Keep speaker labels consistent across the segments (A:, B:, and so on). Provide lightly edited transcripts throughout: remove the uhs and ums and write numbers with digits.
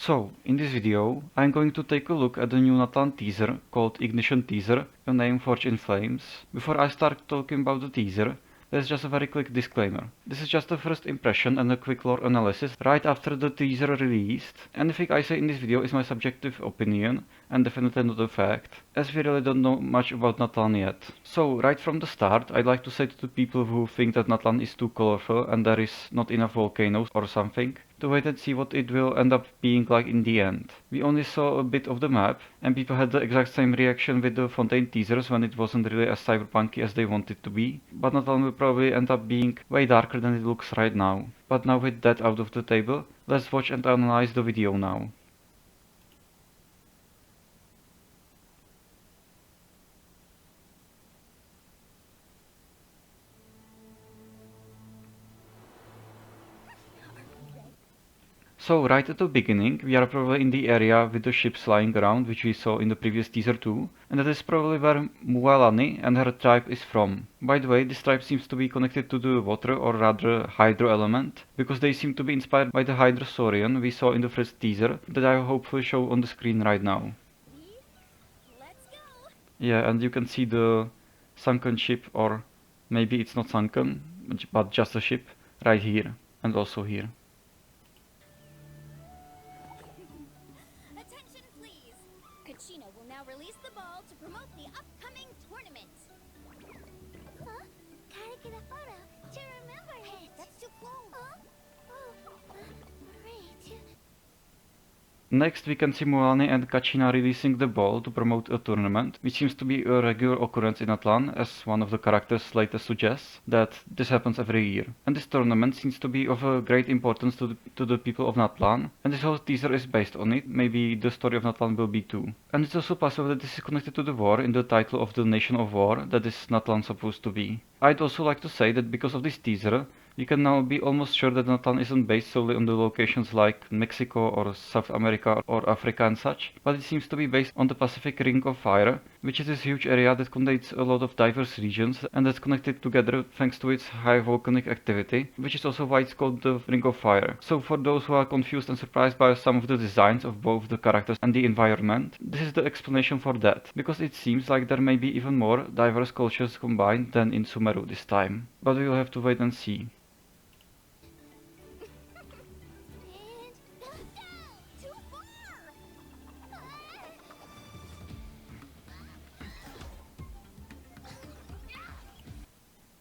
A: So, in this video, I'm going to take a look at the new Natlan teaser called Ignition Teaser, a name Forged in Flames. Before I start talking about the teaser, there's just a very quick disclaimer. This is just a first impression and a quick lore analysis right after the teaser released. Anything I say in this video is my subjective opinion and definitely not a fact, as we really don't know much about Natlan yet. So right from the start, I'd like to say to the people who think that Natlan is too colorful and there is not enough volcanoes or something, to wait and see what it will end up being like in the end. We only saw a bit of the map, and people had the exact same reaction with the Fontaine teasers when it wasn't really as cyberpunky as they wanted to be, but Natlan will probably end up being way darker than it looks right now. But now with that out of the table, let's watch and analyze the video now. So right at the beginning, we are probably in the area with the ships lying around, which we saw in the previous teaser too, and that is probably where Mualani and her tribe is from. By the way, this tribe seems to be connected to the water, or rather hydro element, because they seem to be inspired by the Hydrosaurian we saw in the first teaser, that I will hopefully show on the screen right now. Yeah, and you can see the sunken ship, or maybe it's not sunken, but just a ship, right here, and also here.
B: Will now release the ball to promote the upcoming tournament. Huh? Gotta get a photo to remember it. That's too close. Huh? Great.
A: Next we can see Mualani and Kachina releasing the ball to promote a tournament, which seems to be a regular occurrence in Natlan, as one of the characters later suggests that this happens every year. And this tournament seems to be of a great importance to the people of Natlan, and this whole teaser is based on it. Maybe the story of Natlan will be too. And it's also possible that this is connected to the war in the title of the Nation of War that is Natlan supposed to be. I'd also like to say that because of this teaser, we can now be almost sure that Natlan isn't based solely on the locations like Mexico or South America or Africa and such, but it seems to be based on the Pacific Ring of Fire, which is this huge area that contains a lot of diverse regions and that's connected together thanks to its high volcanic activity, which is also why it's called the Ring of Fire. So for those who are confused and surprised by some of the designs of both the characters and the environment, this is the explanation for that, because it seems like there may be even more diverse cultures combined than in Sumeru this time. But we will have to wait and see.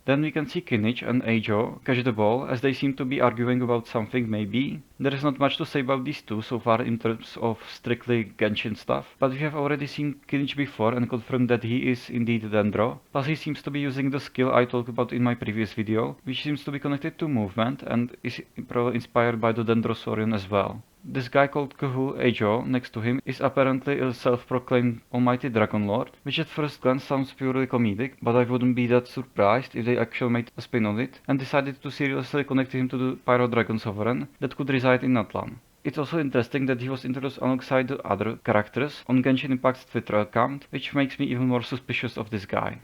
A: Then we can see Kinich and Ajo catch the ball, as they seem to be arguing about something maybe. There is not much to say about these two so far in terms of strictly Genshin stuff, but we have already seen Kinich before and confirmed that he is indeed Dendro. Plus he seems to be using the skill I talked about in my previous video, which seems to be connected to movement and is probably inspired by the Dendrosaurian as well. This guy called Kahu Ajo next to him is apparently a self-proclaimed almighty dragon lord, which at first glance sounds purely comedic, but I wouldn't be that surprised if they actually made a spin on it and decided to seriously connect him to the Pyro Dragon Sovereign that could reside in Natlan. It's also interesting that he was introduced alongside the other characters on Genshin Impact's Twitter account, which makes me even more suspicious of this guy.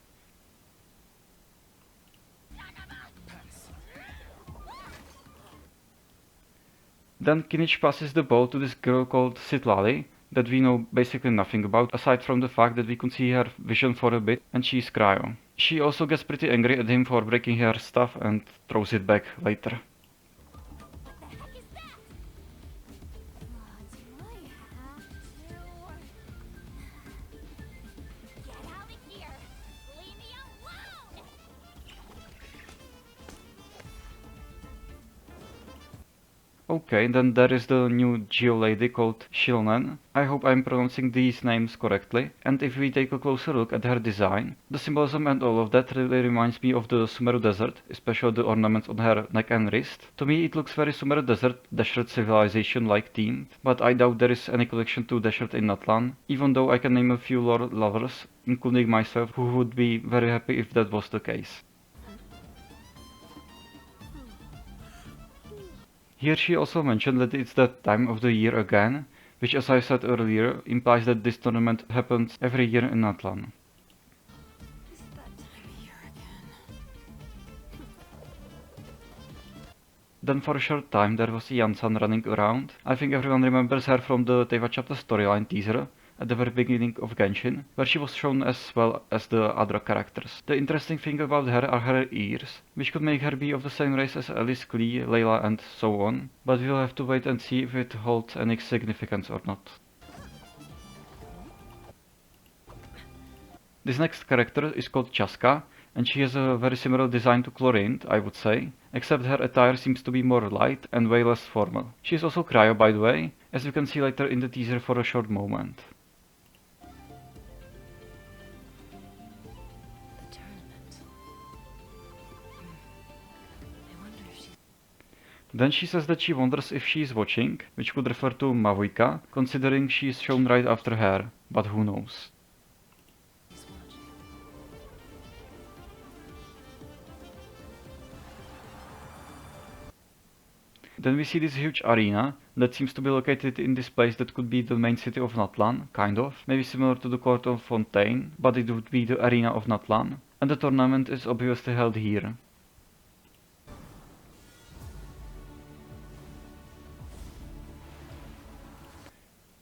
A: Then Kinich passes the ball to this girl called Citlali, that we know basically nothing about, aside from the fact that we could see her vision for a bit, and she's Cryo. She also gets pretty angry at him for breaking her stuff and throws it back later. Okay, then there is the new Geo lady called Shilnen. I hope I'm pronouncing these names correctly. And if we take a closer look at her design, the symbolism and all of that really reminds me of the Sumeru Desert, especially the ornaments on her neck and wrist. To me it looks very Sumeru Desert, Desert Civilization-like themed, but I doubt there is any connection to Desert in Natlan, even though I can name a few lore lovers, including myself, who would be very happy if that was the case. Here she also mentioned that it's that time of the year again, which as I said earlier implies that this tournament happens every year in Natlan. Then for a short time there was Jansan running around. I think everyone remembers her from the Teva chapter storyline teaser at the very beginning of Genshin, where she was shown as well as the other characters. The interesting thing about her are her ears, which could make her be of the same race as Alice, Klee, Layla and so on, but we'll have to wait and see if it holds any significance or not. This next character is called Chaska, and she has a very similar design to Chlorinde, I would say, except her attire seems to be more light and way less formal. She is also cryo, by the way, as you can see later in the teaser for a short moment. Then she says that she wonders if she is watching, which could refer to Mavuika, considering she is shown right after her, but who knows. Then we see this huge arena that seems to be located in this place that could be the main city of Natlan, kind of. Maybe similar to the court of Fontaine, but it would be the arena of Natlan. And the tournament is obviously held here.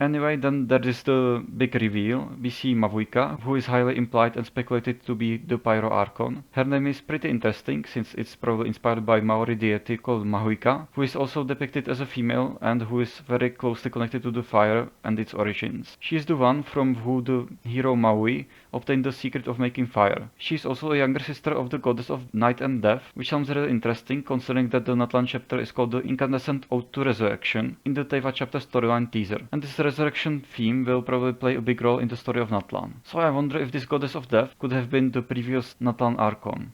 A: Anyway, then there is the big reveal. We see Mavuika, who is highly implied and speculated to be the Pyro Archon. Her name is pretty interesting, since it's probably inspired by Maori deity called Mahuika, who is also depicted as a female and who is very closely connected to the fire and its origins. She is the one from who the hero Maui obtained the secret of making fire. She is also a younger sister of the goddess of night and death, which sounds really interesting considering that the Natlan chapter is called the Incandescent Ode to Resurrection in the Teva chapter storyline teaser. And this resurrection theme will probably play a big role in the story of Natlan. So I wonder if this goddess of death could have been the previous Natlan Archon.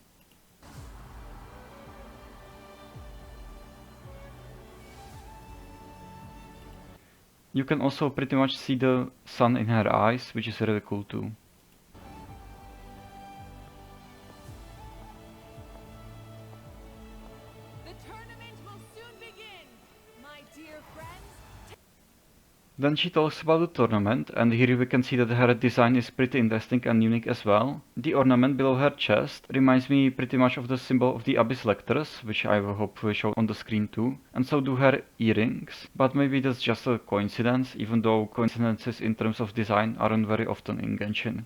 A: You can also pretty much see the sun in her eyes, which is really cool too. Then she talks about the tournament, and here we can see that her design is pretty interesting and unique as well. The ornament below her chest reminds me pretty much of the symbol of the Abyss Lectors, which I will hopefully show on the screen too, and so do her earrings. But maybe that's just a coincidence, even though coincidences in terms of design aren't very often in Genshin.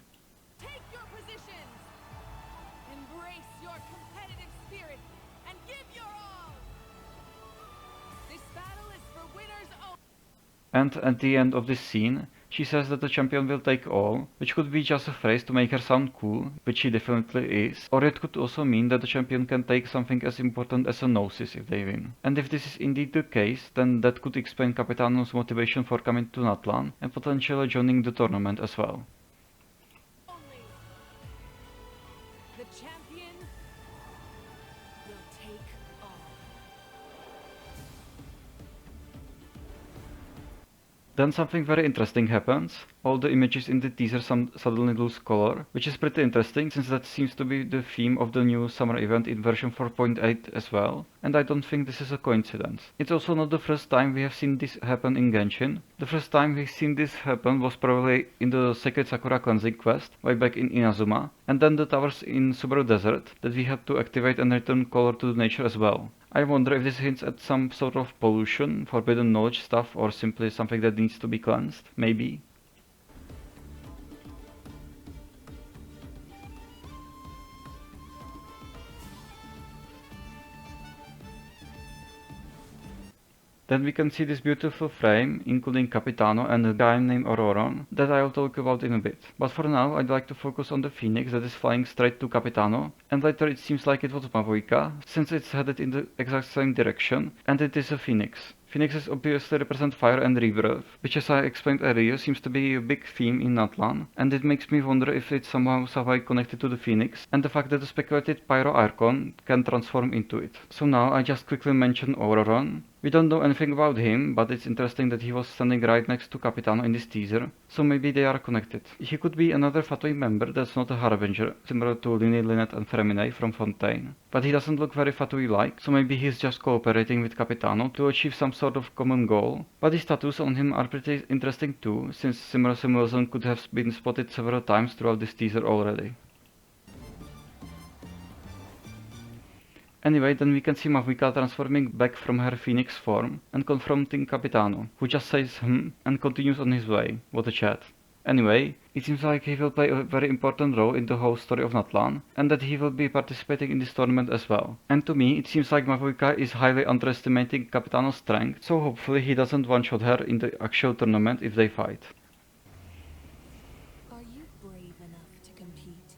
A: And at the end of this scene, she says that the champion will take all, which could be just a phrase to make her sound cool, which she definitely is, or it could also mean that the champion can take something as important as a gnosis if they win. And if this is indeed the case, then that could explain Capitano's motivation for coming to Natlan and potentially joining the tournament as well. Then something very interesting happens. All the images in the teaser suddenly lose color, which is pretty interesting since that seems to be the theme of the new summer event in version 4.8 as well, and I don't think this is a coincidence. It's also not the first time we have seen this happen in Genshin. The first time we've seen this happen was probably in the Sacred Sakura cleansing quest, way back in Inazuma, and then the towers in Subaru Desert that we had to activate and return color to nature as well. I wonder if this hints at some sort of pollution, forbidden knowledge stuff, or simply something that needs to be cleansed, maybe? Then we can see this beautiful frame, including Capitano and a guy named Auroron, that I'll talk about in a bit. But for now, I'd like to focus on the phoenix that is flying straight to Capitano, and later it seems like it was Mavuika, since it's headed in the exact same direction, and it is a phoenix. Phoenixes obviously represent fire and rebirth, which as I explained earlier seems to be a big theme in Natlan, and it makes me wonder if it's somehow connected to the phoenix, and the fact that the speculated Pyro Archon can transform into it. So now I just quickly mention Auroron. We don't know anything about him, but it's interesting that he was standing right next to Capitano in this teaser, so maybe they are connected. He could be another Fatui member that's not a Harbinger, similar to Lini, Lynette and Fremine from Fontaine. But he doesn't look very Fatui-like, so maybe he's just cooperating with Capitano to achieve some sort of common goal. But his tattoos on him are pretty interesting too, since similar symbolism could have been spotted several times throughout this teaser already. Anyway, then we can see Mavuika transforming back from her phoenix form and confronting Capitano, who just says and continues on his way. What a chat. Anyway, it seems like he will play a very important role in the whole story of Natlan, and that he will be participating in this tournament as well. And to me, it seems like Mavuika is highly underestimating Capitano's strength, so hopefully he doesn't one-shot her in the actual tournament if they fight.
C: Are you brave enough to compete?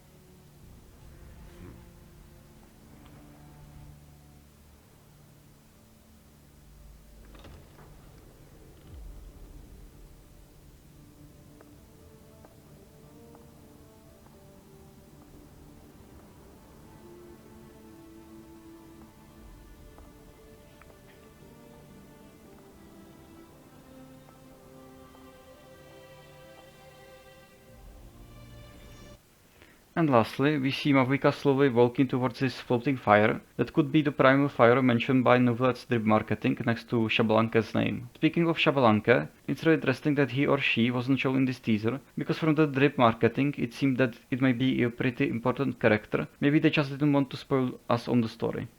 A: And lastly, we see Mavuika slowly walking towards this floating fire that could be the primal fire mentioned by Novelet's drip marketing next to Xabalanque's name. Speaking of Xabalanque, it's really interesting that he or she wasn't shown in this teaser, because from the drip marketing it seemed that it might be a pretty important character. Maybe they just didn't want to spoil us on the story.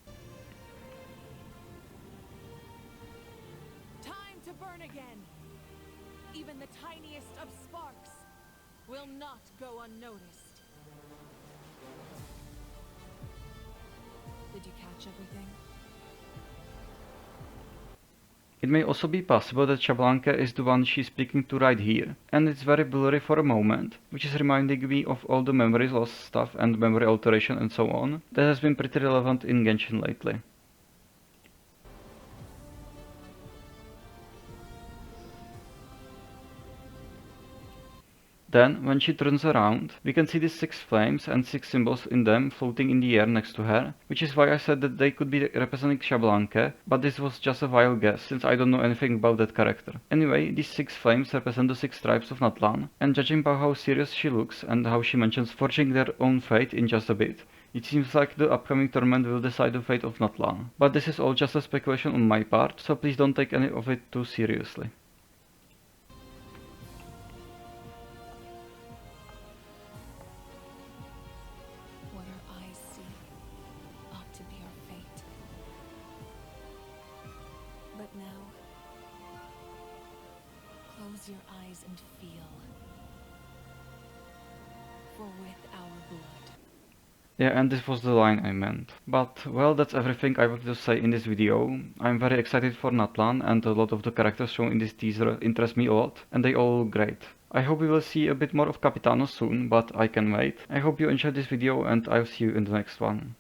C: Time to burn again! Even the tiniest of sparks will not go unnoticed. Did you catch everything?
A: It may also be possible that Xabalanque is the one she's speaking to right here, and it's very blurry for a moment, which is reminding me of all the memory loss stuff and memory alteration and so on that has been pretty relevant in Genshin lately. Then, when she turns around, we can see these 6 flames and 6 symbols in them floating in the air next to her, which is why I said that they could be representing Xabalanque, but this was just a wild guess, since I don't know anything about that character. Anyway, these 6 flames represent the 6 tribes of Natlan, and judging by how serious she looks and how she mentions forging their own fate in just a bit, it seems like the upcoming tournament will decide the fate of Natlan. But this is all just a speculation on my part, so please don't take any of it too seriously.
C: What our eyes see ought to be our fate. But now, close your eyes and feel. For with our blood.
A: Yeah, and this was the line I meant. But, well, that's everything I wanted to say in this video. I'm very excited for Natlan, and a lot of the characters shown in this teaser interest me a lot, and they all look great. I hope we will see a bit more of Capitano soon, but I can wait. I hope you enjoyed this video, and I'll see you in the next one.